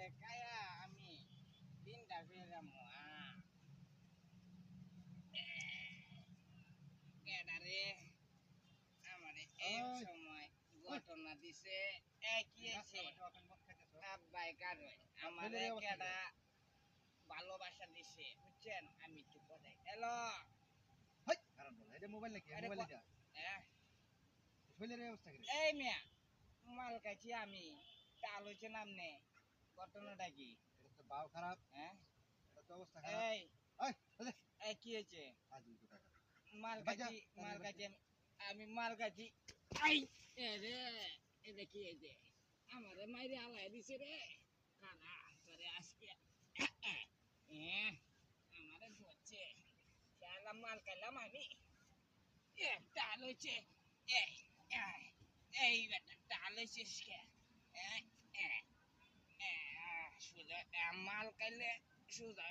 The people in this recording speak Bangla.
আমারে কায়া আমি তিনটা ফেরামু কেডারে আমারে এই সময় ঘটনা দিছে কি হয়েছে আব্বাই কারণ আমারে কেডা ভালোবাসা দিছে বুঝছেন আমি একটু কোথায় হ্যালো মোবাইল নাকি মোবাইল এটা শৈলের অবস্থা কি এই মিয়া মাল খাইছি আমি তাল হয়েছে নামনে ঘটনাটা কি এটা তো বাও খারাপ হ্যাঁ এটা তো অবস্থা খারাপ এই এই কি হয়েছে আজ 2 টাকা মাল খাইছি আমি মাল খাইছি আই রে এটা কি হয়েছে আমারে মাইরে আলাই দিছে রে কানা করে আজকে আমারে ধরছে খেলাম মাল খাইলাম আমি তাল হয়েছে এই এই বেটা তাল হয়েছিস কে শুধু মাল খাইলে শুধু